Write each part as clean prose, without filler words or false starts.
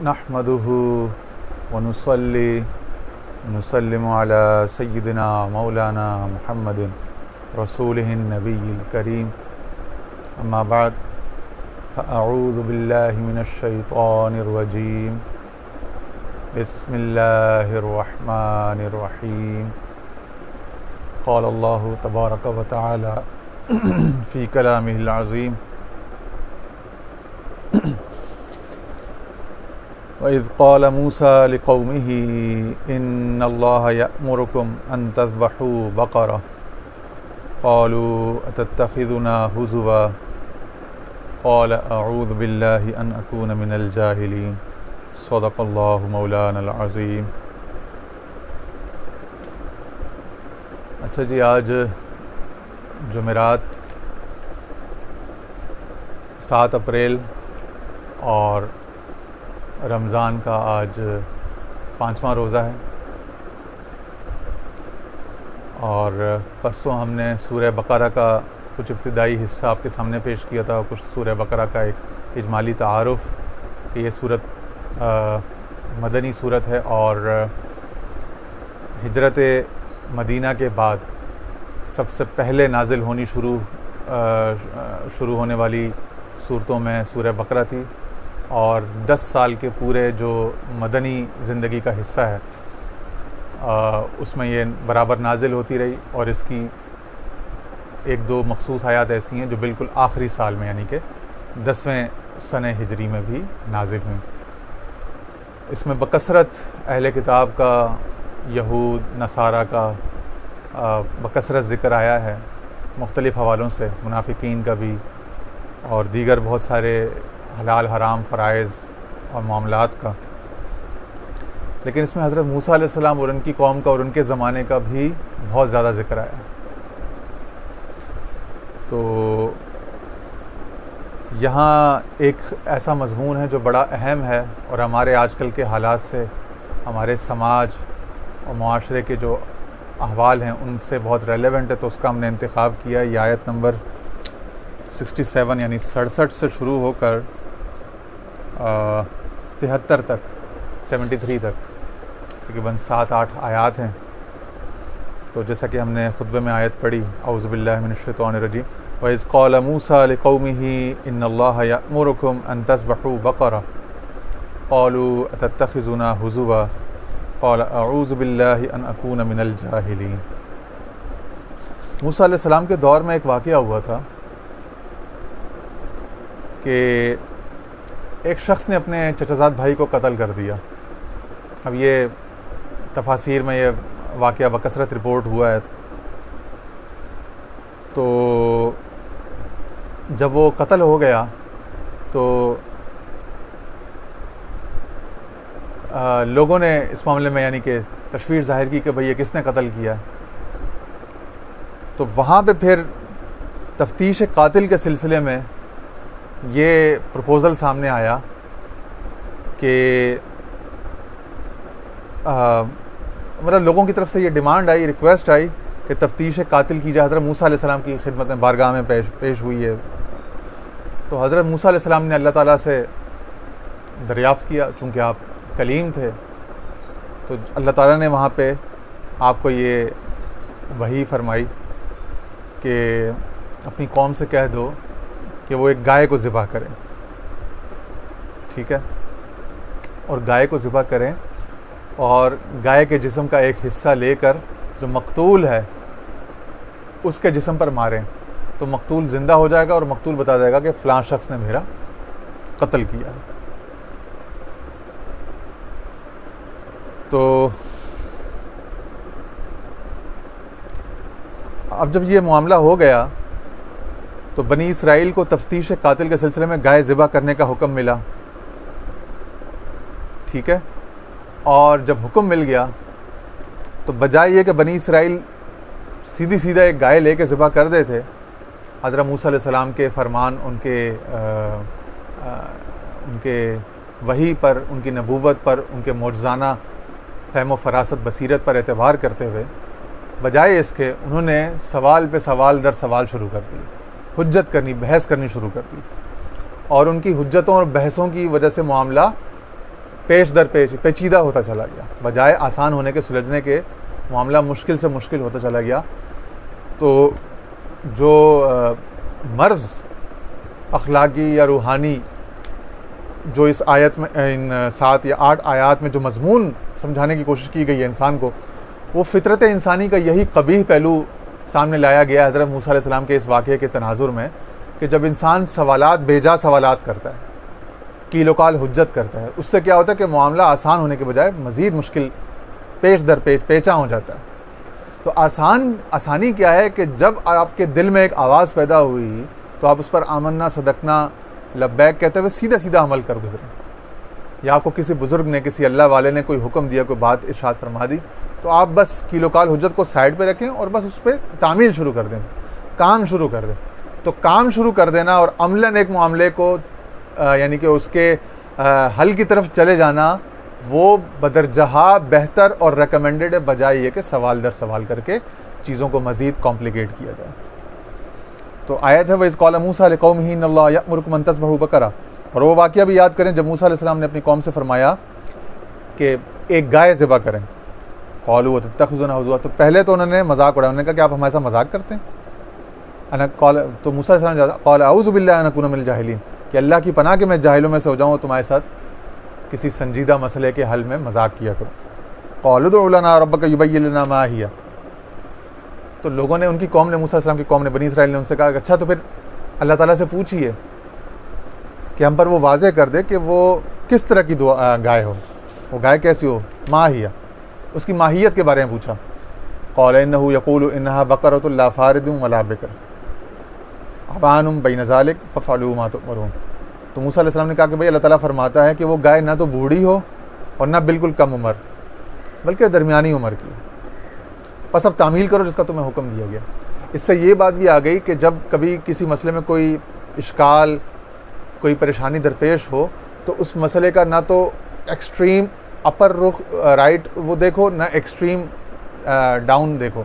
نحمده ونصلي ونسلم على سيدنا مولانا محمد رسوله النبي الكريم أما بعد فأعوذ بالله من الشيطان الرجيم بسم الله الرحمن الرحيم قال الله تبارك وتعالى في كلامه العظيم وَإِذْ قَالَ مُوسَى لِقَوْمِهِ إِنَّ اللَّهَ يَأْمُرُكُمْ أَن تَذْبَحُوا بَقَرَةً قَالُوا أَتَتَّخِذُنَا هُزُوًا قَالَ أَعُوذُ بِاللَّهِ أَنْ أَكُونَ مِنَ الْجَاهِلِينَ صدق اللہ مولانا العظیم۔ اچھا جی، آج جمعرات 7 اپریل اور رمضان کا آج 5واں روزہ ہے، اور پرسوں ہم نے سورہ بقرہ کا کچھ ابتدائی حصہ آپ کے سامنے پیش کیا تھا، کچھ سورہ بقرہ کا ایک اجمالی تعارف کہ یہ سورت مدنی سورت ہے اور ہجرت مدینہ کے بعد سب سے پہلے نازل ہونی شروع ہونے والی صورتوں میں سورہ بقرہ تھی، اور 10 سال کے پورے جو مدنی زندگی کا حصہ ہے اس میں یہ برابر نازل ہوتی رہی، اور اس کی 1-2 مخصوص آیات ایسی ہیں جو بالکل آخری سال میں یعنی کہ 10ویں سنہ ہجری میں بھی نازل ہوئیں۔ اس میں بکثرت اہل کتاب کا، یہود نصارہ کا بکثرت ذکر آیا ہے مختلف حوالوں سے، منافقین کا بھی اور دیگر بہت سارے حلال حرام فرائض اور معاملات کا، لیکن اس میں حضرت موسیٰ علیہ السلام اور ان کی قوم کا اور ان کے زمانے کا بھی بہت زیادہ ذکر آیا ہے۔ تو یہاں ایک ایسا مضمون ہے جو بڑا اہم ہے اور ہمارے آج کل کے حالات سے، ہمارے سماج اور معاشرے کے جو احوال ہیں ان سے بہت ریلیونٹ ہے، تو اس کا ہم نے انتخاب کیا۔ یہ آیت نمبر 67 یعنی 67 سے شروع ہو کر 73 تک، 73 تک تقریباً 7-8 آیات ہیں۔ تو جیسا کہ ہم نے خطبے میں آیت پڑھی، اعوذ باللہ من الشیطان الرجیم، وَإِذْ قَالَ مُوسَى لِقَوْمِهِ إِنَّ اللَّهَ يَأْمُرُكُمْ أَن تَذْبَحُوا بَقَرَةً قَالُوا أَتَتَّخِذُنَا هُزُوًا قَالَ أَعُوذُ بِاللَّهِ أَنْ أَكُونَ مِنَ الْجَاهِلِينَ۔ موسیٰ علیہ السلام کے دور میں ایک واقعہ ہوا تھا کہ ایک شخص نے اپنے چچا زاد بھائی کو قتل کر دیا۔ اب یہ تفاسیر میں یہ واقعہ بکثرت رپورٹ ہوا ہے۔ تو جب وہ قتل ہو گیا تو لوگوں نے اس معاملے میں یعنی کہ تشویش ظاہر کی کہ بھئی یہ کس نے قتل کیا۔ تو وہاں پہ پھر تفتیش قاتل کے سلسلے میں یہ پروپوزل سامنے آیا کہ مطلب لوگوں کی طرف سے یہ ڈیمانڈ آئی، ریکویسٹ آئی کہ تفتیش قاتل کی جائے۔ حضرت موسیٰ علیہ السلام کی خدمت میں بارگاہ میں پیش ہوئی ہے۔ تو حضرت موسیٰ علیہ السلام نے اللہ تعالیٰ سے دریافت کیا، چونکہ آپ کلیم تھے تو اللہ تعالیٰ نے وہاں پہ آپ کو یہ وحی فرمائی کہ اپنی قوم سے کہہ دو کہ وہ ایک گائے کو ذبح کریں، ٹھیک ہے، اور گائے کو ذبح کریں اور گائے کے جسم کا ایک حصہ لے کر جو مقتول ہے اس کے جسم پر ماریں، تو مقتول زندہ ہو جائے گا اور مقتول بتا دے گا کہ فلاں شخص نے میرا قتل کیا ہے۔ تو اب جب یہ معاملہ ہو گیا تو بنی اسرائیل کو تفتیش قاتل کے سلسلے میں گائے ذبح کرنے کا حکم ملا، ٹھیک ہے، اور جب حکم مل گیا تو بجائے یہ کہ بنی اسرائیل سیدھا ایک گائے لے کے ذبح کر دیتے، حضرت موسیٰ علیہ السلام کے فرمان، ان کے وحی پر، ان کی نبوت پر، ان کے معجزانہ فہم و فراست بصیرت پر اعتبار کرتے ہوئے بجائے اس کے انہوں نے سوال پہ سوال در سوال شروع کر دی، حجت کرنی، بحث کرنی شروع کر دی، اور ان کی حجتوں اور بحثوں کی وجہ سے معاملہ پیش در پیش پیچیدہ ہوتا چلا گیا، بجائے آسان ہونے کے سلجھنے کے معاملہ مشکل سے مشکل ہوتا چلا گیا۔ تو جو مرض اخلاقی یا روحانی جو اس آیت میں ان 7 یا 8 آیات میں جو مضمون سمجھانے کی کوشش کی گئی ہے انسان کو، وہ فطرت انسانی کا یہی قبیح پہلو سامنے لایا گیا حضرت موسیٰ علیہ السلام کے اس واقعے کے تناظر میں، کہ جب انسان سوالات بیجا سوالات کرتا ہے، کیل و کال حجت کرتا ہے، اس سے کیا ہوتا ہے کہ معاملہ آسان ہونے کے بجائے مزید مشکل پیش در پیش پیچا ہو جاتا ہے۔ تو آسانی کیا ہے کہ جب آپ کے دل میں ایک آواز پیدا ہوئی تو آپ اس پر آمنا صدقنا لبیک کہتے ہوئے سیدھا سیدھا عمل کر گزریں، یا آپ کو کسی بزرگ نے کسی اللہ والے نے کوئی حکم دیا، کوئی بات ارشاد فرما دی، تو آپ بس کیل و کال حجت کو سائڈ پہ رکھیں اور بس اس پہ تعمیل شروع کر دیں، کام شروع کر دیں۔ تو کام شروع کر دینا اور عملاً ایک معاملے کو یعنی کہ اس کے حل کی طرف چلے جانا، وہ بدرجہ بہتر اور ریکمینڈڈ ہے، بجائے یہ کہ سوال در سوال کر کے چیزوں کو مزید کمپلیکیٹ کیا جائے۔ تو آیت ہے وَإِذْ قَالَ مُوسَىٰ لِقَوْمِهِ إِنَّ اللَّهَ يَأْمُرُكُمْ أَن تَذْبَحُوا بَقَرَةً، اور وہ واقعہ بھی یاد کریں جب موسیٰ علیہ السلام نے اپنی قوم سے فرمایا کہ ایک گائے ذبح کریں۔ قَالُوا وَتَتَّخِذُونَ هُزُوًا، تو پہلے تو انہوں نے مذاق اڑایا، انہوں نے کہا کہ آپ ہمارے ساتھ مذاق کرتے ہیں۔ تو موسیٰ علیہ السلام قال اعوذ باللہ ان اکون من الجاہلین، کہ اللہ کی پناہ کہ میں جاہلوں میں سے ہو جاؤں اور تمہارے ساتھ کسی سنجیدہ مسئلے کے حل میں مذاق کیا کروں۔ قالوا ادع لنا ربک یبین لنا ما ہی، تو لوگوں نے، ان کی قوم نے، موسیٰ علیہ السلام کی قوم نے، بنی اسرائیل نے ان سے کہا کہ اچھا تو پھر اللہ تعالیٰ سے پوچھیے کہ ہم پر وہ واضح کر دے کہ وہ کس طرح کی گائے ہو، وہ گائے کیسی ہو، ما ہی، اس کی ماہیت کے بارے میں پوچھا۔ قال انہ یقول انہا بقرۃ لا فارض ولا بکر عوان بین ذلک ففعلوا ما تؤمرون۔ تو موسیٰ علیہ السلام نے کہا کہ بھئی اللہ تعالیٰ فرماتا ہے کہ وہ گائے نہ تو بوڑھی ہو اور نہ بالکل کم عمر، بلکہ درمیانی عمر کی، پس اب تعمیل کرو جس کا تمہیں حکم دیا گیا۔ اس سے یہ بات بھی آ گئی کہ جب کبھی کسی مسئلے میں کوئی اشکال، کوئی پریشانی درپیش ہو تو اس مسئلے کا نہ تو ایکسٹریم اپر رخ رائٹ وہ دیکھو، نہ ایکسٹریم ڈاؤن دیکھو،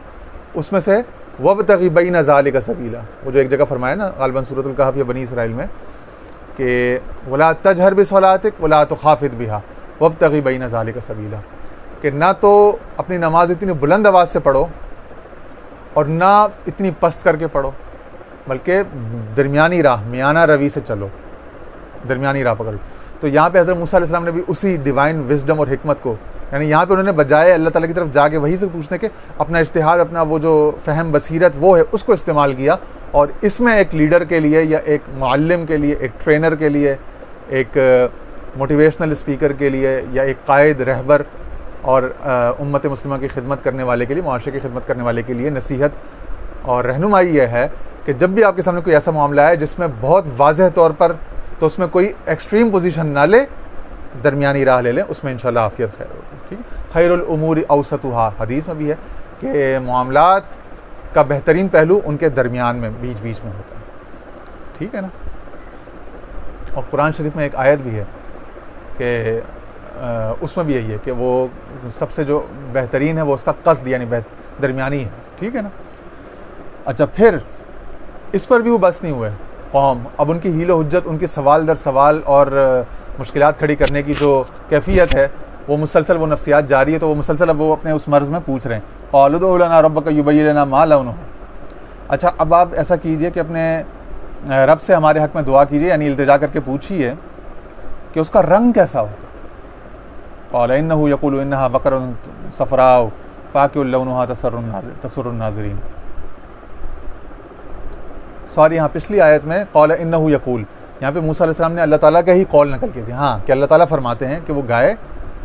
اس میں سے وَابْتَغِ بَيْنَ ذَلِكَ سَبِيلًا، وہ جو ایک جگہ فرمایا نا غالباً سورۃ الکہف یا بنی اسرائیل میں کہ وَلَا تَجْهَرْ بِصَلَاتِكَ وَلَا تُخَافِتْ بِهَا وَابْتَغِ بَيْنَ ذَلِكَ سَبِيلًا، کہ نہ تو اپنی نماز اتنی بلند آواز سے پڑھو اور نہ اتنی پست کر کے پڑھو، بلکہ درمیانی راہ، میانہ روی سے چلو، درمیانی راہ پکڑو۔ تو یہاں پہ حضرت موسیٰ علیہ السلام نے بھی اسی ڈیوائن وزڈم اور حکمت کو، یعنی یہاں پہ انہوں نے بجائے اللہ تعالیٰ کی طرف جا کے وہی سے پوچھنے کے اپنا اجتہاد، اپنا وہ جو فہم بصیرت وہ ہے اس کو استعمال کیا، اور اس میں ایک لیڈر کے لیے یا ایک معلم کے لیے، ایک ٹرینر کے لیے، ایک موٹیویشنل اسپیکر کے لیے، یا ایک قائد رہبر اور امت مسلمہ کی خدمت کرنے والے کے لیے، معاشرے کی خدمت کرنے والے کے لیے نصیحت اور رہنمائی یہ ہے کہ جب بھی آپ کے سامنے کوئی ایسا معاملہ ہے جس میں بہت واضح طور پر، تو اس میں کوئی ایکسٹریم پوزیشن نہ لے، درمیانی راہ لے لیں، اس میں انشاءاللہ عافیت خیر ہوگی۔ ٹھیک ہے، خیر الامور اوسطھا، حدیث میں بھی ہے کہ معاملات کا بہترین پہلو ان کے درمیان میں، بیچ بیچ میں ہوتا ہے۔ ٹھیک ہے نا، اور قرآن شریف میں ایک آیت بھی ہے کہ اس میں بھی یہی ہے کہ وہ سب سے جو بہترین ہے وہ اس کا قصد یعنی درمیانی ہے۔ ٹھیک ہے نا۔ اچھا، پھر اس پر بھی وہ بس نہیں ہوئے قوم، اب ان کی حیل و حجت، ان کی سوال در سوال اور مشکلات کھڑی کرنے کی جو کیفیت ہے وہ مسلسل، وہ نفسیات جاری ہے، تو وہ مسلسل اب وہ اپنے اس مرض میں پوچھ رہے ہیں، قالوا ادع لنا ربک یبین لنا ما لونہ۔ اچھا، اب آپ ایسا کیجئے کہ اپنے رب سے ہمارے حق میں دعا کیجئے، یعنی التجا کر کے پوچھیے کہ اس کا رنگ کیسا ہو۔ قال انہ یقول انہا بقرۃ صفراء فاقع لونھا تسر الناظرین۔ سوری، یہاں پچھلی آیت میں قال انہ یقول، یہاں پہ موسیٰ علیہ السلام نے اللہ تعالیٰ کا ہی قول نقل کیا تھا، ہاں، کہ اللہ تعالیٰ فرماتے ہیں کہ وہ گائے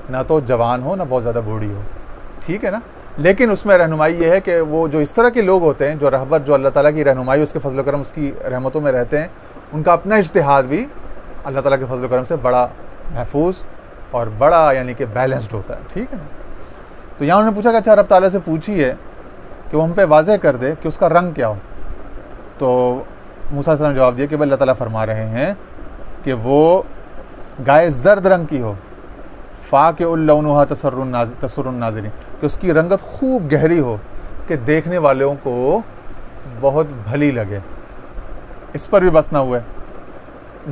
نہ تو جوان ہو نہ بہت زیادہ بوڑھی ہو۔ ٹھیک ہے نا، لیکن اس میں رہنمائی یہ ہے کہ وہ جو اس طرح کے لوگ ہوتے ہیں، جو رہبر، جو اللہ تعالیٰ کی رہنمائی، اس کے فضل و کرم، اس کی رحمتوں میں رہتے ہیں، ان کا اپنا اجتہاد بھی اللہ تعالیٰ کے فضل و کرم سے بڑا محفوظ اور بڑا یعنی کہ بیلنسڈ ہوتا ہے۔ ٹھیک ہے نا۔ تو یہاں انہوں نے پوچھا کہ اچھا رب تعالیٰ سے پوچھیے کہ وہ ہم پہ واضح کر دے کہ اس کا رنگ کیا ہو۔ تو موسیٰ علیہ السلام نے جواب دیا کہ اللہ تعالیٰ فرما رہے ہیں کہ وہ گائے زرد رنگ کی ہو، فاقع لونھا تسر الناظرین، کہ اس کی رنگت خوب گہری ہو کہ دیکھنے والوں کو بہت بھلی لگے۔ اس پر بھی بس نہ ہوئے،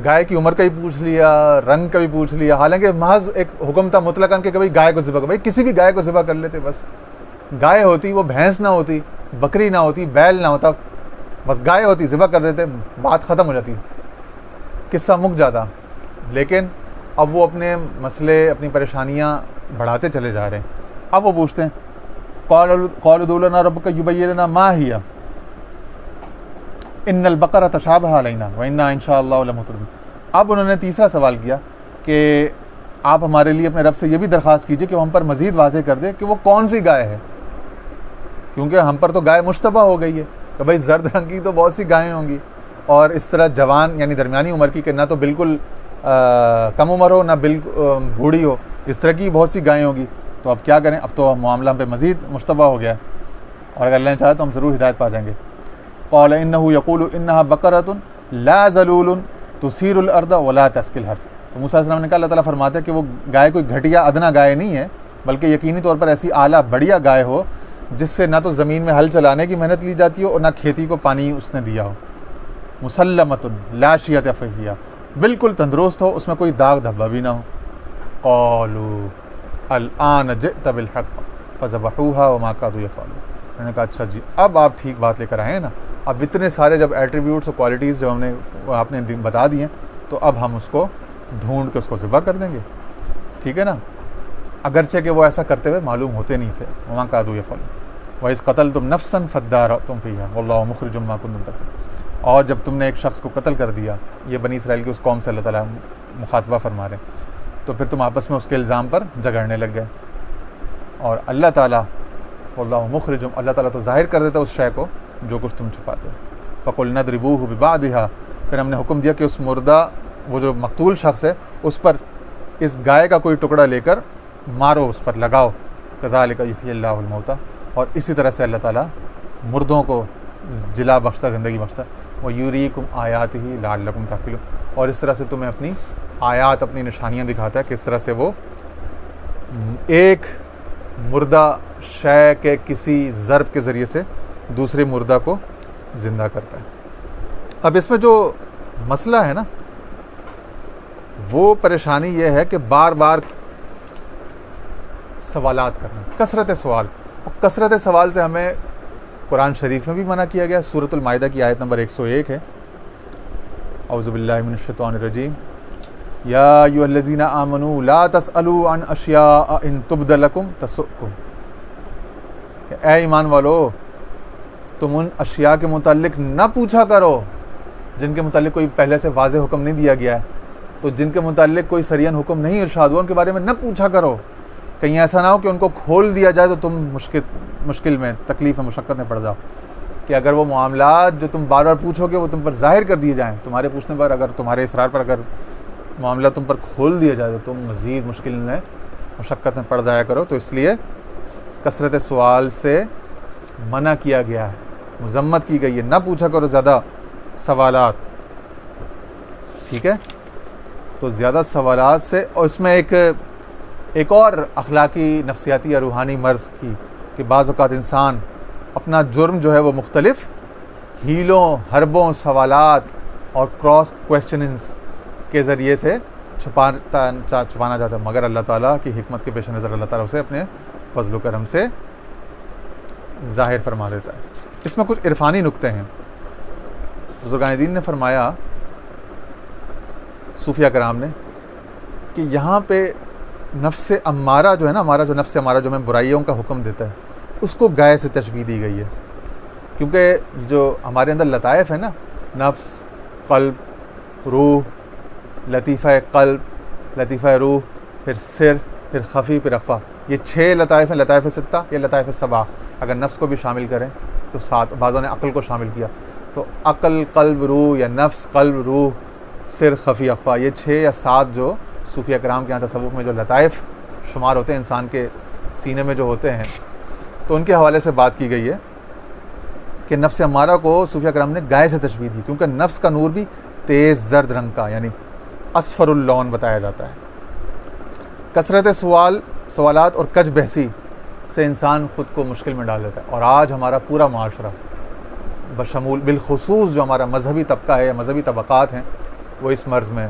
گائے کی عمر کا بھی پوچھ لیا، رنگ کا بھی پوچھ لیا، حالانکہ محض ایک حکم تھا مطلقاً کہ کبھی گائے کو ذبح کر، بھائی کسی بھی گائے کو ذبح کر لیتے، بس گائے ہوتی، وہ بھینس نہ ہوتی، بکری نہ ہوتی، بیل نہ ہوتا، بس گائے ہوتی، ذبح کر دیتے، بات ختم ہو جاتی، قصہ مک جاتا. لیکن اب وہ اپنے مسئلے، اپنی پریشانیاں بڑھاتے چلے جا رہے ہیں. اب وہ پوچھتے ہیں قالوا ادع لنا ربک یبین لنا ما ہی ان البقرہ تشابہ علینا وانا ان شاء اللہ لمہتدون. اب انہوں نے تیسرا سوال کیا کہ آپ ہمارے لیے اپنے رب سے یہ بھی درخواست کیجئے کہ وہ ہم پر مزید واضح کر دے کہ وہ کون سی گائے ہے، کیونکہ ہم پر تو گائے مشتبہ ہو گئی ہے کہ بھائی زرد رنگ کی تو بہت سی گائیں ہوں گی، اور اس طرح جوان یعنی درمیانی عمر کی کہ نہ تو بالکل کم عمر ہو نہ بالکل بوڑھی ہو، اس طرح کی بہت سی گائیں ہوں گی. تو اب کیا کریں، اب تو معاملہ ہم پہ مزید مشتبہ ہو گیا ہے، اور اگر اللہ نے چاہا تو ہم ضرور ہدایت پا جائیں گے. قال انه يقول انها بقرة لا ذلول تثير الارض ولا تسقي الحرث. تو موسیٰ علیہ السلام نے کہا، اللہ تعالیٰ فرماتے ہیں کہ وہ گائے کوئی گھٹیا ادنا گائے نہیں ہے، بلکہ یقینی طور پر ایسی اعلیٰ بڑھیا گائے ہو جس سے نہ تو زمین میں ہل چلانے کی محنت لی جاتی ہو اور نہ کھیتی کو پانی اس نے دیا ہو. مسلمۃ لا شیۃ فیہا، بالکل تندرست ہو، اس میں کوئی داغ دھبا بھی نہ ہو. قالوا الآن جئت بالحق فذبحوها وما كادوا يفعلون. میں نے کہا اچھا جی اب آپ ٹھیک بات لے کر آئے ہیں نا، اب اتنے سارے جب ایٹریبیوٹس اور کوالٹیز جو آپ نے بتا دی ہیں تو اب ہم اس کو ڈھونڈ کے اس کو ذبح کر دیں گے، ٹھیک ہے نا، اگرچہ کہ وہ ایسا کرتے ہوئے معلوم ہوتے نہیں تھے. وما كادوا يفعلون وإذ قتلتم نفسا فادارأتم فيها والله مخرج ما كنتم تكتمون. اور جب تم نے ایک شخص کو قتل کر دیا، یہ بنی اسرائیل کی اس قوم سے اللہ تعالیٰ مخاطبہ فرما رہے ہیں، تو پھر تم آپس میں اس کے الزام پر جھگڑنے لگ گئے. اور اللہ تعالیٰ واللہ مخرج، اللہ تعالیٰ تو ظاہر کر دیتا اس شے کو جو کچھ تم چھپاتے ہو. فقلنا اضربوہ ببعضہا، پھر ہم نے حکم دیا کہ اس مردہ، وہ جو مقتول شخص ہے، اس پر اس گائے کا کوئی ٹکڑا لے کر مارو، اس پر لگاؤ. کذالک یحیی اللہ الموتیٰ، اور اسی طرح سے اللہ تعالیٰ مردوں کو جلا بخشتا، زندگی بخشتا. وَيُرِيكُمْ آیَاتِهِ لَعَلَّكُمْ تَعْقِلُونَ، اور اس طرح سے تمہیں اپنی آیات، اپنی نشانیاں دکھاتا ہے، کس طرح سے وہ ایک مردہ شے کے کسی ضرب کے ذریعے سے دوسرے مردہ کو زندہ کرتا ہے. اب اس میں جو مسئلہ ہے نا، وہ پریشانی یہ ہے کہ بار بار سوالات کرنا، کثرت سوال، اور کثرت سوال سے ہمیں قرآن شریف میں بھی منع کیا گیا. سورۃ المائدہ کی آیت نمبر 101 ہے، اعوذ باللہ من الشیطان الرجیم، یا ایھا الذین آمنوا لا تسألوا عن اشیاء ان تبد لکم تسؤکم. کہ اے ایمان والو، تم ان اشیاء کے متعلق نہ پوچھا کرو جن کے متعلق کوئی پہلے سے واضح حکم نہیں دیا گیا ہے. تو جن کے متعلق کوئی صریحاً حکم نہیں ارشاد ہوا، ان کے بارے میں نہ پوچھا کرو، کہیں ایسا نہ ہو کہ ان کو کھول دیا جائے تو تم مشکل میں، تکلیف میں، مشقت میں پڑ جاؤ. کہ اگر وہ معاملات جو تم بار بار پوچھو گے وہ تم پر ظاہر کر دیے جائیں، تمہارے پوچھنے پر، اگر تمہارے اصرار پر اگر معاملہ تم پر کھول دیا جائے تو تم مزید مشکل میں، مشقت میں پڑ جایا کرو. تو اس لیے کثرت سوال سے منع کیا گیا ہے، مذمت کی گئی ہے، نہ پوچھا کرو زیادہ سوالات، ٹھیک ہے. تو زیادہ سوالات سے، اور اس میں ایک اور اخلاقی، نفسیاتی یا روحانی مرض کی، کہ بعض اوقات انسان اپنا جرم جو ہے وہ مختلف ہیلوں، حربوں، سوالات اور کراس کویسچننگز کے ذریعے سے چھپانا چاہتا ہے، مگر اللہ تعالیٰ کی حکمت کے پیش نظر اللہ تعالیٰ اسے اپنے فضل و کرم سے ظاہر فرما دیتا ہے. اس میں کچھ عرفانی نکتے ہیں. بزرگان دین نے فرمایا، صوفیہ کرام نے، کہ یہاں پہ نفس امارہ جو ہے نا، ہمارا جو نفس امارہ جو ہمیں برائیوں کا حکم دیتا ہے، اس کو گائے سے تشبیہ دی گئی ہے. کیونکہ جو ہمارے اندر لطائف ہے نا، نفس، قلب، روح، لطیفہ قلب، لطیفہ روح، پھر سر، پھر خفی، پھر اخفا، یہ 6 لطائف ہیں. لطائف 7 یا لطائف 7، اگر نفس کو بھی شامل کریں تو 7. بعضوں نے عقل کو شامل کیا، تو عقل، قلب، روح، یا نفس، قلب، روح، سر، خفی، اخفا، یہ 6 یا 7 جو صوفیہ کرام کے یہاں تصوف میں جو لطائف شمار ہوتے ہیں انسان کے سینے میں جو ہوتے ہیں، تو ان کے حوالے سے بات کی گئی ہے کہ نفس امارہ کو صوفیہ کرام نے گائے سے تشبیہ دی، کیونکہ نفس کا نور بھی تیز زرد رنگ کا، یعنی اصفر اللون بتایا جاتا ہے. کثرت سوالات اور کج بحثی سے انسان خود کو مشکل میں ڈال دیتا ہے. اور آج ہمارا پورا معاشرہ بشمول، بالخصوص جو ہمارا مذہبی طبقہ ہے یا مذہبی طبقات ہیں، وہ اس مرض میں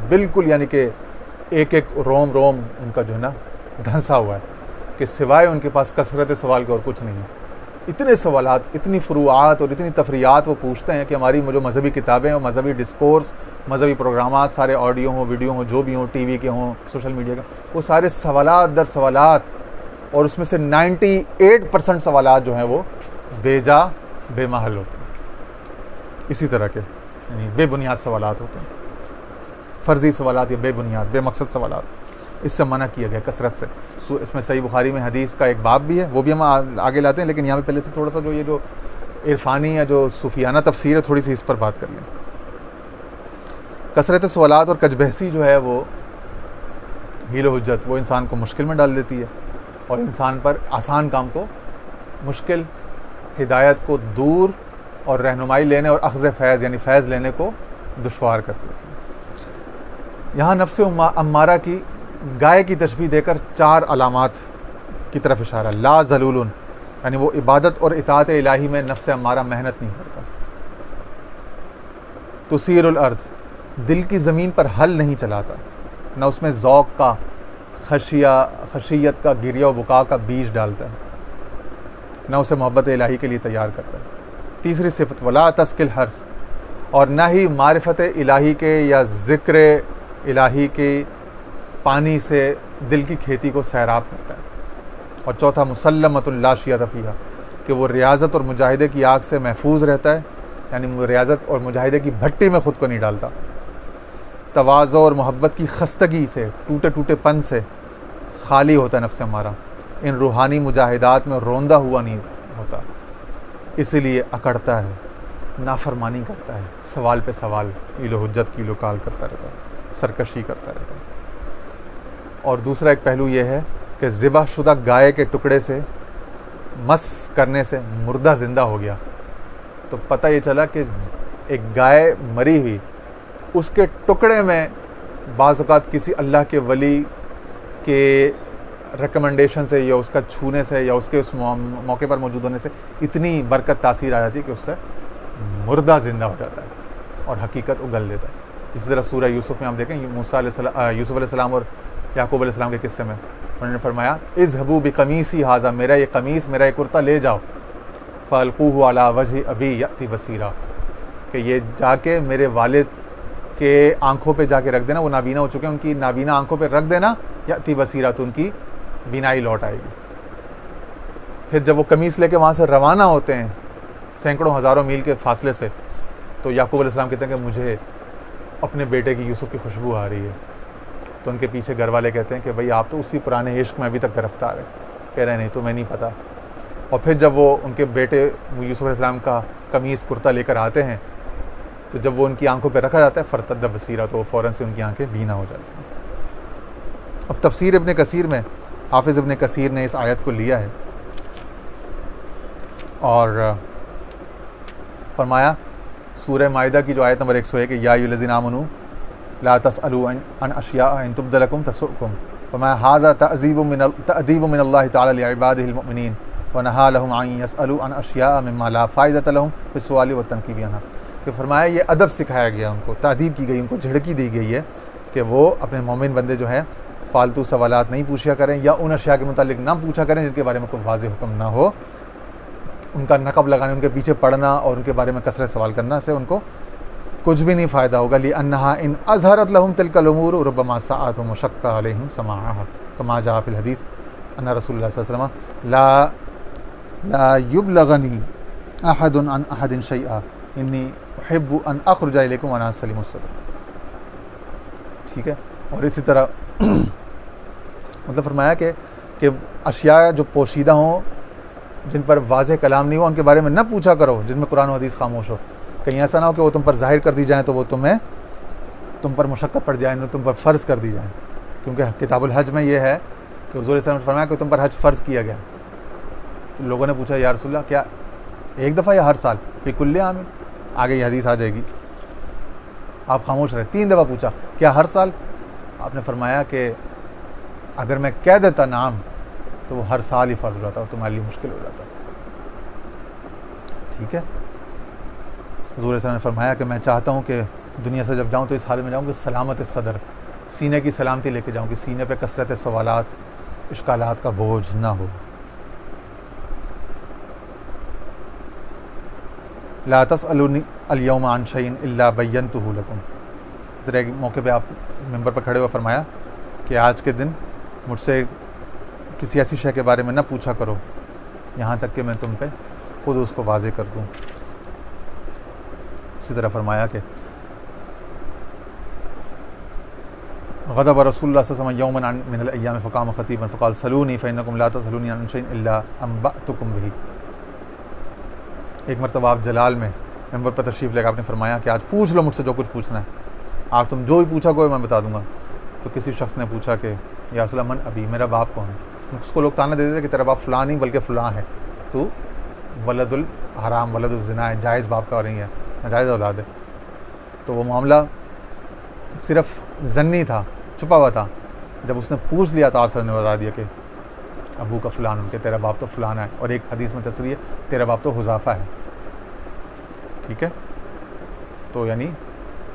بالکل یعنی کہ ایک ایک روم روم ان کا جو ہے نا دھنسا ہوا ہے کہ سوائے ان کے پاس کثرت سوال کے اور کچھ نہیں ہے. اتنے سوالات، اتنی فروعات اور اتنی تفریعات وہ پوچھتے ہیں کہ ہماری جو مذہبی کتابیں اور مذہبی ڈسکورس، مذہبی پروگرامات، سارے آڈیو ہوں، ویڈیو ہوں، جو بھی ہوں، ٹی وی کے ہوں، سوشل میڈیا کے، وہ سارے سوالات در سوالات، اور اس میں سے 98% سوالات جو ہیں وہ بے جا بے محل ہوتے ہیں. اسی طرح کے یعنی بے بنیاد سوالات ہوتے ہیں، فرضی سوالات یا بے بنیاد بے مقصد سوالات. اس سے منع کیا گیا کثرت سے. اس میں صحیح بخاری میں حدیث کا ایک باب بھی ہے، وہ بھی ہم آگے لاتے ہیں، لیکن یہاں پہ پہلے سے تھوڑا سا جو یہ جو عرفانی یا جو صوفیانہ تفسیر ہے تھوڑی سی اس پر بات کر لیں. کثرت سوالات اور کج بحثی جو ہے وہ حیل و حجت، وہ انسان کو مشکل میں ڈال دیتی ہے اور انسان پر آسان کام کو مشکل، ہدایت کو دور اور رہنمائی لینے اور اخذ فیض یعنی فیض لینے کو دشوار کر دیتی ہے. یہاں نفس امارہ کی گائے کی تشبیہ دے کر 4 علامات کی طرف اشارہ. لا ذلول، یعنی وہ عبادت اور اطاعت الہی میں نفس امارہ محنت نہیں کرتا. تسیر الارض، دل کی زمین پر حل نہیں چلاتا، نہ اس میں ذوق کا، خشیت کا، گریہ و بکا کا بیج ڈالتا ہے، نہ اسے محبت الہی کے لیے تیار کرتا ہے. تیسری صفت ولا تسکل حرس، اور نہ ہی معرفت الہی کے یا ذکر الہی کے پانی سے دل کی کھیتی کو سیراب کرتا ہے. اور چوتھا مسلمۃ لا شیۃ فیہا، کہ وہ ریاضت اور مجاہدے کی آگ سے محفوظ رہتا ہے، یعنی ریاضت اور مجاہدے کی بھٹی میں خود کو نہیں ڈالتا. تواضع اور محبت کی خستگی سے، ٹوٹے ٹوٹے پن سے خالی ہوتا ہے نفس ہمارا. ان روحانی مجاہدات میں روندہ ہوا نہیں ہوتا، اسی لیے اکڑتا ہے، نافرمانی کرتا ہے، سوال پہ سوال، ایل و حجت کی لوکال کرتا رہتا ہے، سرکشی کرتا رہتا ہے. اور دوسرا ایک پہلو یہ ہے کہ ذبح شدہ گائے کے ٹکڑے سے مس کرنے سے مردہ زندہ ہو گیا. تو پتہ یہ چلا کہ ایک گائے مری ہوئی، اس کے ٹکڑے میں بعض اوقات کسی اللہ کے ولی کے ریکمنڈیشن سے یا اس کا چھونے سے یا اس کے اس موقع پر موجود ہونے سے اتنی برکت تاثیر آ جاتی ہے کہ اس سے مردہ زندہ ہو جاتا ہے اور حقیقت اگل دیتا ہے. اسی طرح سورہ یوسف میں ہم دیکھیں یوسف علیہ السلام اور یعقوب علیہ السلام کے قصے میں انہوں نے فرمایا اذهبوا بقمیصی ھذا، میرا یہ قمیص، میرا یہ کرتا لے جاؤ، فالقوہ علی وجہ ابی یأتی بصیرا، کہ یہ جا کے میرے والد کے آنکھوں پہ جا کے رکھ دینا، وہ نابینا ہو چکے ہیں، ان کی نابینا آنکھوں پہ رکھ دینا، یأتی بصیرا، تو ان کی بینائی لوٹ آئے گی. پھر جب وہ قمیص لے کے وہاں سے روانہ ہوتے ہیں سینکڑوں ہزاروں میل کے فاصلے سے، تو یعقوب علیہ السلام کہتے ہیں کہ مجھے اپنے بیٹے کی یوسف کی خوشبو آ رہی ہے. تو ان کے پیچھے گھر والے کہتے ہیں کہ بھئی آپ تو اسی پرانے عشق میں ابھی تک گرفتار ہے. کہہ رہے نہیں، تمہیں نہیں پتہ. اور پھر جب وہ ان کے بیٹے یوسف علیہ السلام کا قمیص کرتا لے کر آتے ہیں، تو جب وہ ان کی آنکھوں پہ رکھا جاتا ہے فرتد بصیرہ، تو وہ فوراً سے ان کی آنکھیں بینا ہو جاتی ہیں. اب تفسیر ابن کثیر میں حافظ ابن کثیر نے اس آیت کو لیا ہے اور فرمایا سورہ مائدہ کی جو آیت نمبر 101 کہ یا ایھا الذین آمنوا لا تسألوا عن اشیاء ان تبد لکم تسؤکم، فرمایا ھذا تأدیب من اللہ تعالی لعبادہ المؤمنین ونہا لہم ان یسألوا عن اشیاء مما لا فائدۃ لہم فی السؤال والتنکیب عنہا، کہ فرمایا یہ ادب سکھایا گیا، ان کو تادیب کی گئی، ان کو جھڑکی دی گئی ہے کہ وہ اپنے مومن بندے جو ہیں فالتو سوالات نہیں پوچھا کریں یا ان اشیاء کے متعلق نہ پوچھا کریں جن کے بارے میں کوئی واضح حکم نہ ہو. ان کا نقب لگانے، ان کے پیچھے پڑنا اور ان کے بارے میں کثرت سوال کرنا سے ان کو کچھ بھی نہیں فائدہ ہوگا. لِأَنَّهَا إِنْ أَظْهَرَتْ لَهُمْ تِلْكَ الْأُمُورُ رُبَّمَا سَاءَتْهُمْ وَشَقَّ عَلَيْهِمْ سَمَاعُهَا كَمَا جَاءَ فِي الْحَدِيثِ أَنَّ رَسُولَ اللَّهِ صلی اللہ علیہ وسلم لا يبلغني أحد عن أحد شيئا إني أحب أن أخرج إليكم وأنا سليم الصدر. ٹھیک ہے. اور اسی طرح مطلب فرمایا کہ اشیاء جو پوشیدہ ہوں، جن پر واضح کلام نہیں ہو، ان کے بارے میں نہ پوچھا کرو جن میں قرآن و حدیث خاموش ہو. کہیں ایسا نہ ہو کہ وہ تم پر ظاہر کر دی جائیں تو وہ تم پر مشقت پڑ جائیں، تم پر فرض کر دی جائیں. کیونکہ کتاب الحج میں یہ ہے کہ حضور صلی اللہ علیہ وسلم نے فرمایا کہ تم پر حج فرض کیا گیا. تو لوگوں نے پوچھا یا رسول اللہ کیا ایک دفعہ یا ہر سال؟ فی کل عام، آگے یہ حدیث آ جائے گی. آپ خاموش رہے. 3 دفعہ پوچھا کیا ہر سال؟ آپ نے فرمایا کہ اگر میں کہہ دیتا نام تو وہ ہر سال ہی فرض ہو جاتا اور تمہارے لیے مشکل ہو جاتا. ٹھیک ہے. حضور صلی اللہ علیہ وسلم نے فرمایا کہ میں چاہتا ہوں کہ دنیا سے جب جاؤں تو اس حال میں جاؤں کہ سلامت صدر، سینے کی سلامتی لے کے جاؤں کہ سینے پہ کثرت سوالات اشکالات کا بوجھ نہ ہو۔ لا تسألونی اليوم عن شیء الا بینتہ لکم۔ اس طرح کے موقع پہ آپ ممبر پر کھڑے ہوئے فرمایا کہ آج کے دن مجھ سے کسی ایسی شے کے بارے میں نہ پوچھا کرو یہاں تک کہ میں تم پہ خود اس کو واضح کر دوں۔ اسی طرح فرمایا کہ غضب رسول اللہ صلی اللہ علیہ وسلم یوما من الایام فقام خطیبا فقال سلونی فانکم لا تسألونی عن شیء الا انبأتکم بہ۔ ایک مرتبہ آپ جلال میں ممبر پر تشریف لے کر آپ نے فرمایا کہ آج پوچھ لو مجھ سے جو کچھ پوچھنا ہے، آپ تم جو بھی پوچھا کوئی میں بتا دوں گا۔ تو کسی شخص نے پوچھا کہ یا رسول اللہ من ابی، میرا باپ کون ہے؟ اس کو لوگ تانا دیتے تھے کہ تیرا باپ فلاں نہیں بلکہ فلاں ہے، تو ولد الحرام ولد الزنا ہے، جائز باپ کا نہیں ہے، ناجائز اولاد ہے۔ تو وہ معاملہ صرف ظنی تھا، چھپا ہوا تھا۔ جب اس نے پوچھ لیا تو آپ نے بتا دیا کہ ابو کا فلان، ان کے تیرا باپ تو فلان ہے، اور ایک حدیث میں تصریح ہے تیرا باپ تو حذافہ ہے، ٹھیک ہے۔ تو یعنی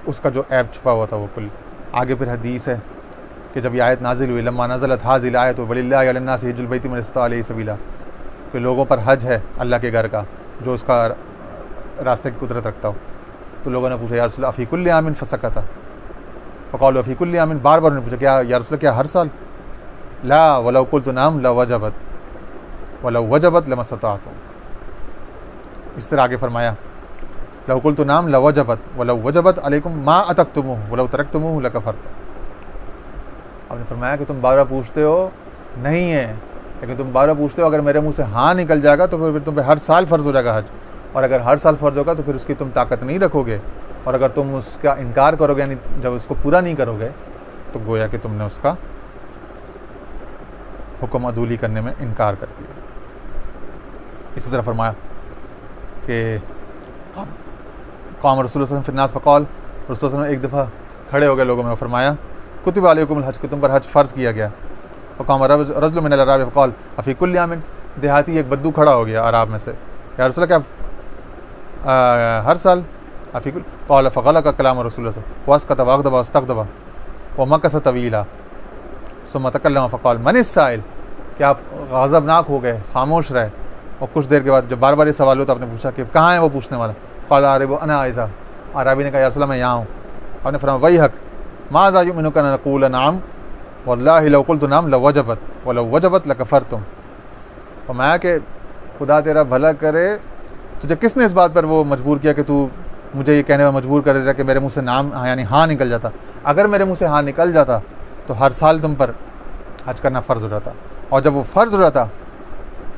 اس کا جو عیب چھپا ہوا تھا وہ کل۔ آگے پھر حدیث ہے کہ جب یہ آیت نازل ہوئی لما نزلت هذه الآیۃ وَلِلَّهِ عَلَى النَّاسِ حِجُّ الْبَیْتِ مَنِ اسْتَطَاعَ إِلَیْهِ سَبِیلًا، کہ لوگوں پر حج ہے اللہ کے گھر کا جو اس کا راستے کی قدرت رکھتا ہو۔ تو لوگوں نے پوچھا یا رسول اللہ فی کل عام فسکت، فقالوا فی کل عام، بار بار انہوں نے پوچھا کیا یا رسول اللہ کیا ہر سال؟ لا ولو قلت نعم لوجبت ولو وجبت لما استطعت۔ اس طرح آگے فرمایا لو قلت نعم لوجبت ولو وجبت علیکم ما اترکتموہ ولو ترکتموہ لکفرتم۔ آپ نے فرمایا کہ تم بار بار پوچھتے ہو نہیں ہے، لیکن تم بار بار پوچھتے ہو اگر میرے منہ سے ہاں نکل جائے گا تو پھر تم پہ ہر سال فرض ہو جائے گا حج، اور اگر ہر سال فرض ہوگا تو پھر اس کی تم طاقت نہیں رکھو گے، اور اگر تم اس کا انکار کرو گے یعنی جب اس کو پورا نہیں کرو گے تو گویا کہ تم نے اس کا حکم عدولی کرنے میں انکار کر دیا۔ اسی طرح فرمایا کہ قام رسول اللہ صلی اللہ علیہ وسلم فی الناس فقال، رسول اللہ صلی اللہ علیہ وسلم ایک دفعہ کھڑے ہو گئے لوگوں میں، فرمایا کتب علیکم الحج، کہ تم پر حج فرض کیا گیا۔ فقام رجل من الاعراب فقال افی کل عام، دیہاتی ایک بدو کھڑا ہو گیا عراب میں سے، یا رسول اللہ کیا ہر سال؟ افی کل قال فغلق کلام رسول اللہ صلی اللہ علیہ وسلم واسکت واغضب واستغضب ومکث طویلا ثم تکلم فقال من السائل، کہ آپ غضبناک ہو گئے، خاموش رہے، اور کچھ دیر کے بعد جب بار بار یہ سوال ہو تو آپ نے پوچھا کہ کہاں ہے وہ پوچھنے والا؟ قال عرب انا ایزا، عربی نے کہا یا رسول اللہ میں یہاں ہوں۔ آپ نے فرمایا ویحک ماذا یؤمنک ان نقول نعم واللہ لو قلت نعم لوجبت ولو وجبت لکفرتم۔ فرمایا کہ خدا تیرا بھلا کرے، تجھے کس نے اس بات پر وہ مجبور کیا کہ تو مجھے یہ کہنے میں مجبور کر دیتا کہ میرے منہ سے نام یعنی ہاں نکل جاتا؟ اگر میرے منہ سے ہاں نکل جاتا تو ہر سال تم پر حج کرنا فرض ہو جاتا، اور جب وہ فرض ہو جاتا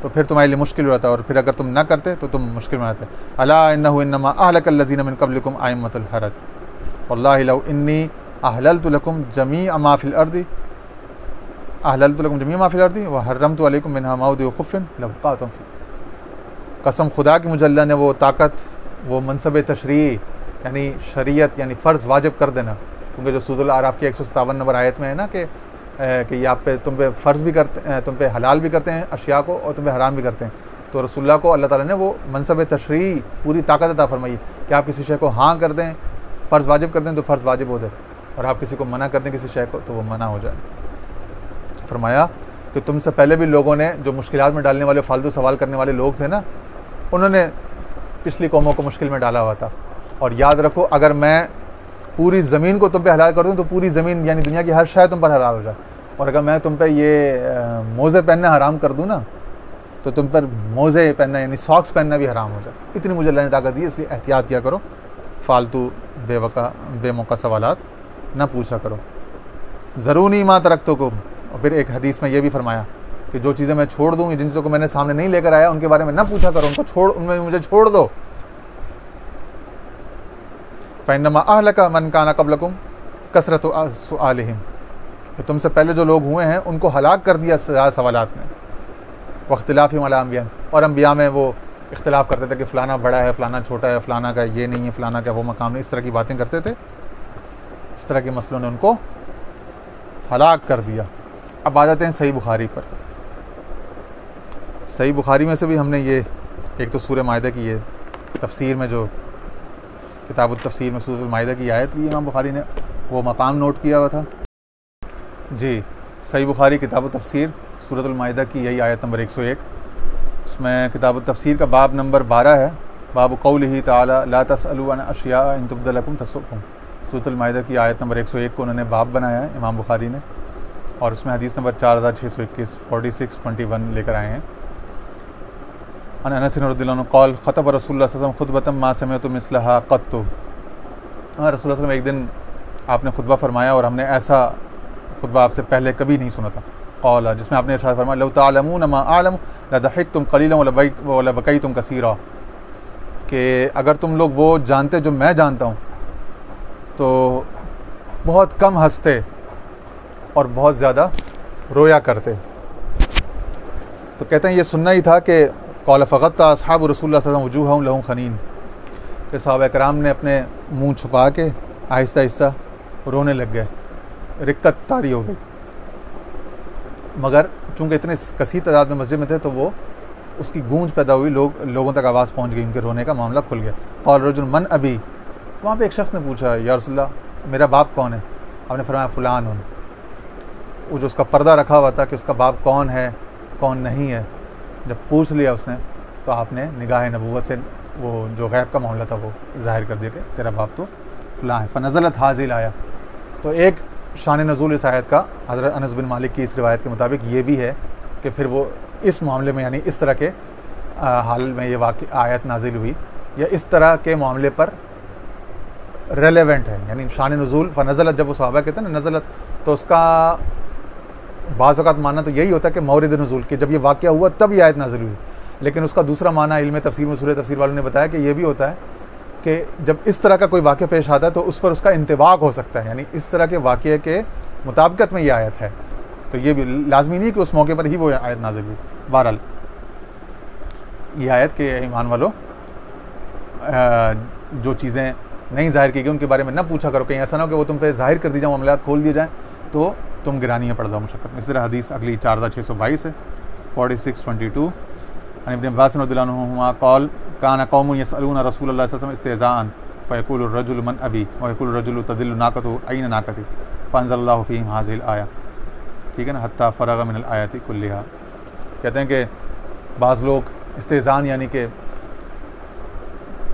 تو پھر تمہارے لیے مشکل ہو جاتا، اور پھر اگر تم نہ کرتے تو تم مشکل میں آتے۔ الا انہ انما اہلک الذین من قبلکم ائمۃ الحرج واللہ لو انی احللت لکم جمیع ما فی الارض احللت لکم جمیع ما فی الارض وحرمت علیکم منہا موضع خف لبقاتم فی۔ قسم خدا کی مجھے اللہ نے وہ طاقت، وہ منصب تشریع یعنی شریعت یعنی فرض واجب کر دینا، کیونکہ جو سورۃ الاعراف کی 157 نمبر آیت میں ہے نا کہ یہ آپ پہ تم پہ فرض بھی کرتے ہیں، تم پہ حلال بھی کرتے ہیں اشیاء کو اور تم پہ حرام بھی کرتے ہیں، تو رسول اللہ کو اللہ تعالیٰ نے وہ منصب تشریع پوری طاقت عطا فرمائی کہ آپ کسی شے کو ہاں کر دیں، فرض واجب کر دیں تو فرض واجب ہو جائے، اور آپ کسی کو منع کر دیں کسی شے کو تو وہ منع ہو جائے۔ فرمایا کہ تم سے پہلے بھی لوگوں نے جو مشکلات میں ڈالنے والے فالتو سوال کرنے والے لوگ تھے نا، انہوں نے پچھلی قوموں کو مشکل میں ڈالا ہوا تھا، اور یاد رکھو اگر میں پوری زمین کو تم پہ حلال کر دوں تو پوری زمین یعنی دنیا کی ہر شے تم پر حلال ہو جائے، اور اگر میں تم پہ یہ موزے پہننا حرام کر دوں نا تو تم پر موزے پہننا یعنی ساکس پہننا بھی حرام ہو جائے۔ اتنی مجھے اللہ نے طاقت دی، اس لیے احتیاط کیا کرو، فالتو بے موقع سوالات نہ پوچھا کرو۔ ضرونی ما ترکتکم، اور پھر ایک حدیث میں یہ بھی فرمایا کہ جو چیزیں میں چھوڑ دوں، جن چیزوں کو میں نے سامنے نہیں لے کر آیا ان کے بارے میں نہ پوچھا کرو، ان میں مجھے چھوڑ دو۔ فإنما أهلك من كان قبلكم کثرت سؤالهم، کہ تم سے پہلے جو لوگ ہوئے ہیں ان کو ہلاک کر دیا سوالات میں، واختلافهم على انبیاء، اور انبیاء میں وہ اختلاف کرتے تھے کہ فلانا بڑا ہے، فلانا چھوٹا ہے، فلانا کا یہ نہیں ہے، فلانا کا وہ مقام نہیں، اس طرح کی باتیں کرتے تھے، اس طرح کے مسئلوں نے ان کو ہلاک کر دیا۔ اب آ جاتے ہیں صحیح بخاری پر۔ صحیح بخاری میں سے بھی ہم نے یہ ایک تو سورہ مائدہ کی یہ تفسیر میں جو کتاب التفسیر میں سورۃ المائدہ کی آیت لی امام بخاری نے، وہ مقام نوٹ کیا ہوا تھا. جی صحیح بخاری کتاب التفسیر سورۃ المائدہ کی یہی آیت نمبر 101. اس میں کتاب التفسیر کا باب نمبر 12 ہے، باب قولہ تعالی لا تسألوا عن اشیاء ان تبد لکم تسؤکم. سورۃ المائدہ کی آیت نمبر 101 کو انہوں نے باب بنایا ہے امام بخاری نے، اور اس میں حدیث نمبر 4621 4621 لے کر آئے ہیں. عن انس رضی اللہ عنہ قال خطب رسول اللہ صلی اللہ علیہ وسلم خطبۃ ما سمعت مثلها قط. رسول اللہ صلی اللہ علیہ وسلم ایک دن آپ نے خطبہ فرمایا اور ہم نے ایسا خطبہ آپ سے پہلے کبھی نہیں سنا تھا. قال، جس میں آپ نے ارشاد فرمایا لو تعلمون ما اعلم لضحكتم قليلا ولبكيتم كثيرا، کہ اگر تم لوگ وہ جانتے جو میں جانتا ہوں تو بہت کم ہنستے اور بہت زیادہ رویا کرتے. تو کہتے ہیں یہ سننا ہی تھا کہ قال فغطى اصحاب رسول اللہ صلی اللہ علیہ وسلم وجوہهم لهم خنین، کہ صحابہ کرام نے اپنے منہ چھپا کے آہستہ آہستہ رونے لگ گئے، رکت طاری ہو گئی. مگر چونکہ اتنے کثیر تعداد میں مسجد میں تھے تو وہ اس کی گونج پیدا ہوئی، لوگوں تک آواز پہنچ گئی، ان کے رونے کا معاملہ کھل گیا. قال رجل من ابی، تو وہاں پہ ایک شخص نے پوچھا یا رسول اللہ میرا باپ کون ہے؟ آپ نے فرمایا فلان. وہ جو اس کا پردہ رکھا ہوا تھا کہ اس کا باپ کون ہے کون نہیں ہے، جب پوچھ لیا اس نے تو آپ نے نگاہ نبوت سے وہ جو غیب کا معاملہ تھا وہ ظاہر کر دیا کہ تیرا باپ تو فلاں ہے. فنزلت حاضل آیا. تو ایک شان نزول اس آیت کا حضرت انس بن مالک کی اس روایت کے مطابق یہ بھی ہے کہ پھر وہ اس معاملے میں یعنی اس طرح کے حال میں یہ آیت نازل ہوئی یا اس طرح کے معاملے پر ریلیونٹ ہے. یعنی شان نزول فنزلت، جب وہ صحابہ کہتے ہیں نا نزلت، تو اس کا بعض اوقات ماننا تو یہی ہوتا ہے کہ مورد نزول، کہ جب یہ واقعہ ہوا تب یہ آیت نازل ہوئی. لیکن اس کا دوسرا معنی علم تفسیر میں سورہ تفسیر والوں نے بتایا کہ یہ بھی ہوتا ہے کہ جب اس طرح کا کوئی واقعہ پیش آتا ہے تو اس پر اس کا انطباق ہو سکتا ہے، یعنی اس طرح کے واقعے کے مطابقت میں یہ آیت ہے. تو یہ بھی لازمی نہیں کہ اس موقع پر ہی وہ آیت نازل ہوئی. بہرحال یہ آیت کہ ایمان والو جو چیزیں نہیں ظاہر کی گئی ان کے بارے میں نہ پوچھا کرو، کہیں ایسا نہ ہو کہ وہ تم پہ ظاہر کر دی جائیں، معاملات کھول دیے جائیں تو تم گرانی میں پڑ جاؤ مشقت میں. اس طرح حدیث اگلی 4622 ہے 4622. عن ابن عباس رضی اللہ عنہما قال کان قوم یسألون رسول اللہ صلی اللہ علیہ وسلم استہزاء فیقول الرجل من ابی ویقول الرجل تدل ناقته این ناقتی فانزل اللہ فیہم هذه الآیہ. ٹھیک ہے نا، حتی فرغ من الآیات کلھا. کہتے ہیں کہ بعض لوگ استہزاء یعنی کہ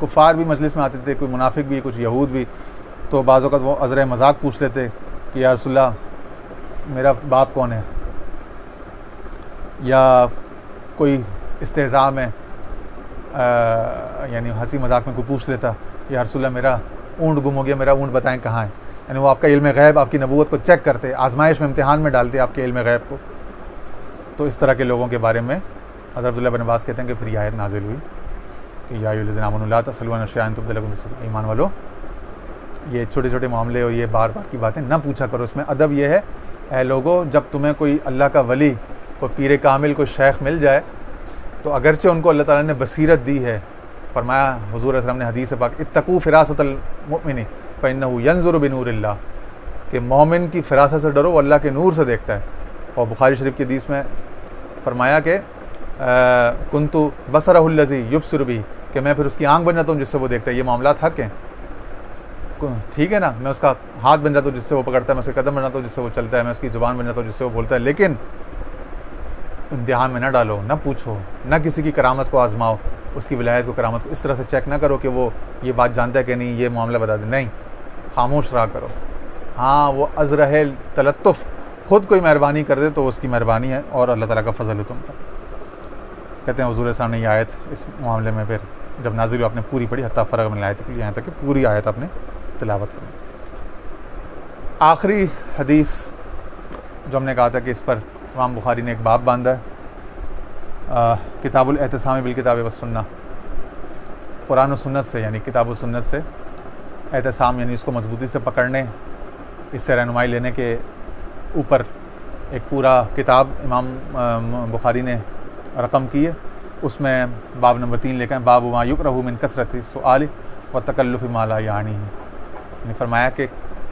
کفار بھی مجلس میں آتے تھے، کوئی منافق بھی، کچھ یہود بھی، تو بعض اوقات وہ عذر مذاق پوچھ لیتے کہ یا رسول اللہ میرا باپ کون ہے، یا کوئی استہزاء میں یعنی ہنسی مذاق میں کوئی پوچھ لیتا یا رسول اللہ میرا اونٹ گم ہو گیا، میرا اونٹ بتائیں کہاں ہے. یعنی وہ آپ کا علم غیب، آپ کی نبوت کو چیک کرتے، آزمائش میں امتحان میں ڈالتے آپ کے علم غیب کو. تو اس طرح کے لوگوں کے بارے میں حضرت عبداللہ بن عباس کہتے ہیں کہ پھر یہ آیت نازل ہوئی کہ یا ایھا الذین آمنوا لا تسألوا عن اشیاء ان تبد لکم تسؤکم. ایمان والو یہ چھوٹے چھوٹے معاملے اور یہ بار بار کی باتیں نہ پوچھا کرو. اس میں ادب یہ ہے اے لوگو، جب تمہیں کوئی اللہ کا ولی، کوئی پیر کامل، کوئی شیخ مل جائے تو اگرچہ ان کو اللہ تعالیٰ نے بصیرت دی ہے، فرمایا حضور صلی اللہ علیہ وسلم نے حدیث پاک اتقوا فراست المؤمن فإنہ ینظر بنور اللہ، کہ مومن کی فراست سے ڈرو، وہ اللہ کے نور سے دیکھتا ہے. اور بخاری شریف کی حدیث میں فرمایا کہ کنت بصرہ الذی یبصر بہ، کہ میں پھر اس کی آنکھ بن جاتا ہوں جس سے وہ دیکھتا ہے. یہ معاملات حق ہیں، ٹھیک ہے نا، میں اس کا ہاتھ بن جاتا ہوں جس سے وہ پکڑتا ہے، میں اس کے قدم بن جاتا ہوں جس سے وہ چلتا ہے، میں اس کی زبان بن جاتا ہوں جس سے وہ بولتا ہے. لیکن امتحان میں نہ ڈالو، نہ پوچھو، نہ کسی کی کرامت کو آزماؤ، اس کی ولایت کو، کرامت کو اس طرح سے چیک نہ کرو کہ وہ یہ بات جانتا ہے کہ نہیں، یہ معاملہ بتا دے. نہیں، خاموش رہا کرو. ہاں وہ ازرہ تلطف خود کوئی مہربانی کر دے تو اس کی مہربانی ہے اور اللہ تعالیٰ کا فضل ہے تم پر. کہتے ہیں حضور صلی اللہ علیہ وسلم نے یہ آیت اس معاملے میں پھر جب نازل ہوئی آپ نے پوری پڑھی، حتیٰ فرغ من الآیات کلھا، یہاں تک کہ پوری آیت آپ نے تلاوت کریں. آخری حدیث جو ہم نے کہا تھا کہ اس پر امام بخاری نے ایک باب باندھا ہے، کتاب الاعتصام بالکتاب والسنہ، قرآن و سنت سے یعنی کتاب و سنت سے اعتصام یعنی اس کو مضبوطی سے پکڑنے، اس سے رہنمائی لینے کے اوپر ایک پورا کتاب امام بخاری نے رقم کی ہے. اس میں باب نمبر 3 لکھا ہے باب ما یکرہ من کثرت السؤال وتکلف ما لا یعنی، یعنی فرمایا کہ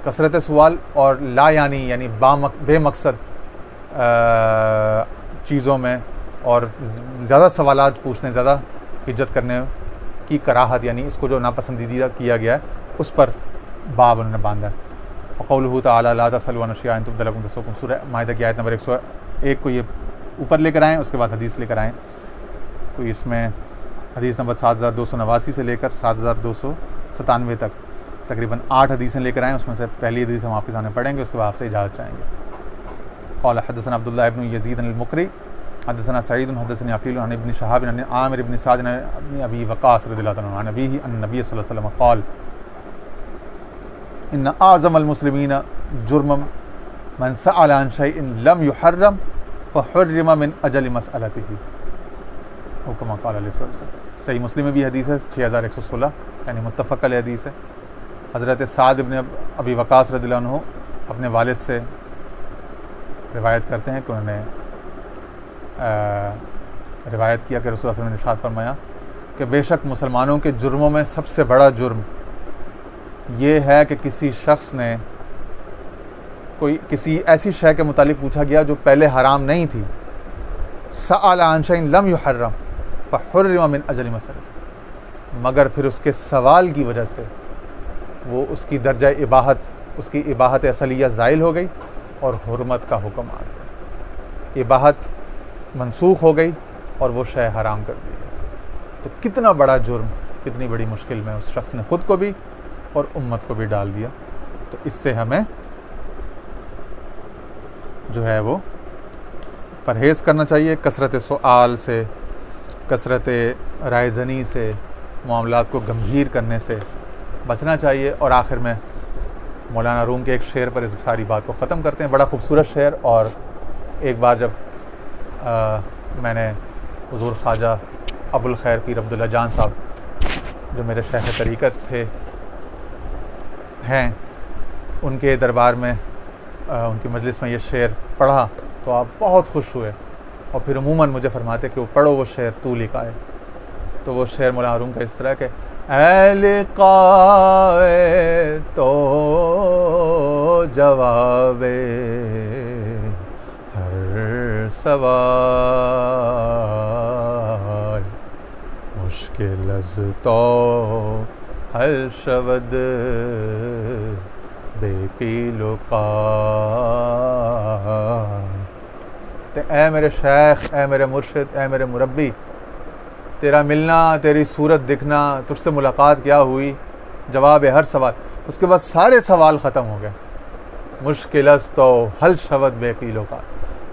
کثرت سوال اور لا یعنی بے مقصد چیزوں میں اور زیادہ سوالات پوچھنے، زیادہ ہجت کرنے کی کراہت، یعنی اس کو جو ناپسندیدہ کیا گیا ہے اس پر باب انہوں نے باندھا ہے۔ وقولہ تعالیٰ لا تسألوا عن اشیاء ان تبد لکم تسؤکم، سورہ مائدہ کی آیت نمبر 101 کو یہ اوپر لے کر آئیں، اس کے بعد حدیث لے کر آئیں۔ کوئی اس میں حدیث نمبر 7289 سے لے کر 7297 تک تقریباً 8 حدیثیں لے کر آئیں، اس میں سے پہلی حدیث ہم آپ کے سامنے پڑھیں گے، اس کے بعد آپ سے اجازت چاہیں گے۔ قال حدثنا عبداللہ ابن یزید المقری حدثنا سعید حدثني عقیل عن ابن شہاب عن عامر ابن سعد عن ابی وقاص رضی اللہ عنہ عن ابیہ ان النبی صلی اللہ علیہ وسلم قال ان اعظم المسلمین جرما من سأل عن شيء لم يحرم فحرم من اجل مسألته، او کما قال علیہ وسلم۔ صحیح مسلم میں بھی حدیث ہے 6116، یعنی متفق علیہ حدیث ہے۔ حضرت سعد ابن ابی وقاص رضی اللہ عنہ اپنے والد سے روایت کرتے ہیں کہ انہوں نے روایت کیا کہ رسول اللہ صلی اللہ علیہ وسلم نے ارشاد فرمایا کہ بے شک مسلمانوں کے جرموں میں سب سے بڑا جرم یہ ہے کہ کسی شخص نے کسی ایسی شے کے متعلق پوچھا گیا جو پہلے حرام نہیں تھی، سأل عن شيء لم يحرم فحرم من اجل مسألته، مگر پھر اس کے سوال کی وجہ سے وہ اس کی درجہ اباحت، اس کی اباحت اصلیہ زائل ہو گئی اور حرمت کا حکم آ گیا، اباحت منسوخ ہو گئی اور وہ شے حرام کر دی گئی۔ تو کتنا بڑا جرم، کتنی بڑی مشکل میں اس شخص نے خود کو بھی اور امت کو بھی ڈال دیا۔ تو اس سے ہمیں جو ہے وہ پرہیز کرنا چاہیے، کثرت سوال سے، کثرت رائے زنی سے، معاملات کو گمبھیر کرنے سے بچنا چاہیے۔ اور آخر میں مولانا روم کے ایک شعر پر اس ساری بات کو ختم کرتے ہیں، بڑا خوبصورت شعر۔ اور ایک بار جب میں نے حضور خواجہ ابو الخیر پیر عبداللہ جان صاحب جو میرے شیخ طریقت ہیں ان کے دربار میں ان کی مجلس میں یہ شعر پڑھا تو آپ بہت خوش ہوئے، اور پھر عموماً مجھے فرماتے کہ وہ پڑھو وہ شعر تو لکھا ہے۔ تو وہ شعر مولانا روم کا اس طرح کہ اے لقائے تو جواب ہر سوال، مشکل از تو حل شود بے قیل و قال۔ اے میرے شیخ، اے میرے مرشد، اے میرے مربی، تیرا ملنا، تیری صورت دکھنا، تجھ سے ملاقات کیا ہوئی، جواب ہر سوال۔ اس کے بعد سارے سوال ختم ہو گئے۔ مشکل است تو حل شود بے قیل و قال،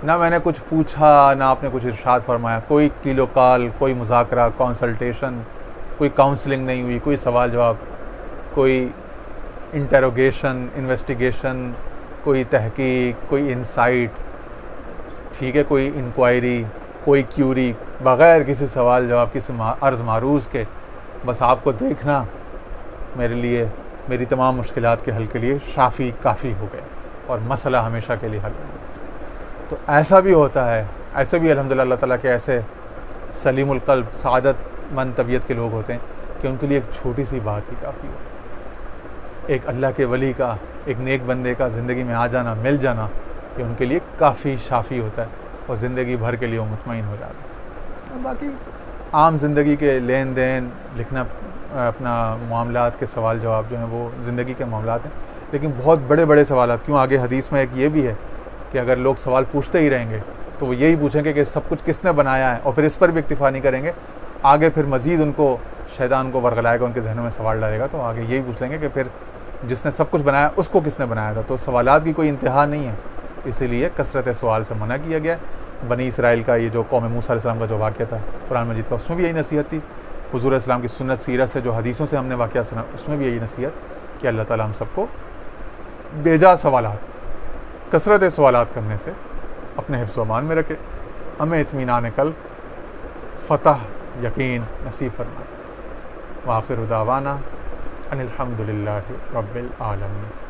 نہ میں نے کچھ پوچھا نہ آپ نے کچھ ارشاد فرمایا، کوئی قیل و قال، کوئی مذاکرہ، کنسلٹیشن، کوئی کاؤنسلنگ نہیں ہوئی، کوئی سوال جواب، کوئی انٹروگیشن، انویسٹیگیشن، کوئی تحقیق، کوئی انسائٹ، ٹھیک ہے، کوئی انکوائری، کوئی کیوری، بغیر کسی سوال جواب، کسی عرض معروض کے، بس آپ کو دیکھنا میرے لیے، میری تمام مشکلات کے حل کے لیے شافی کافی ہو گئے، اور مسئلہ ہمیشہ کے لیے حل ہو گیا۔ تو ایسا بھی ہوتا ہے، ایسے بھی الحمدللہ اللہ تعالیٰ کے ایسے سلیم القلب، سعادت مند طبیعت کے لوگ ہوتے ہیں کہ ان کے لیے ایک چھوٹی سی بات ہی کافی ہوتی ہے۔ ایک اللہ کے ولی کا، ایک نیک بندے کا زندگی میں آ جانا، مل جانا، یہ ان کے لیے کافی شافی ہوتا ہے، اور زندگی بھر کے لیے وہ مطمئن ہو جاتا ہے۔ اور باقی عام زندگی کے لین دین، لکھنا، اپنا معاملات کے سوال جواب جو ہیں وہ زندگی کے معاملات ہیں، لیکن بہت بڑے بڑے سوالات، کیوں آگے حدیث میں ایک یہ بھی ہے کہ اگر لوگ سوال پوچھتے ہی رہیں گے تو وہ یہی پوچھیں گے کہ سب کچھ کس نے بنایا ہے، اور پھر اس پر بھی اکتفا نہیں کریں گے، آگے پھر مزید ان کو شیطان کو ورغلائے گا، ان کے ذہنوں میں سوال ڈالے گا، تو آگے یہی پوچھ لیں گے کہ پھر جس نے سب کچھ بنایا اس کو کس نے بنایا تھا۔ تو سوالات کی کوئی انتہا نہیں ہے، اسی لیے کثرت سوال سے منع کیا گیا۔ بنی اسرائیل کا یہ جو قوم موسیٰ علیہ السلام کا جو واقعہ تھا قرآن مجید کا، اس میں بھی یہی نصیحت تھی۔ حضور علیہ السلام کی سنت سیرت سے جو حدیثوں سے ہم نے واقعہ سنا، اس میں بھی یہی نصیحت کہ اللہ تعالیٰ ہم سب کو بیجا سوالات، کثرت سوالات کرنے سے اپنے حفظ و امان میں رکھے، ہمیں اطمینان قلب، فتح، یقین نصیب فرمائے۔ وآخر دعوانا ان الحمد للہ رب العالمین۔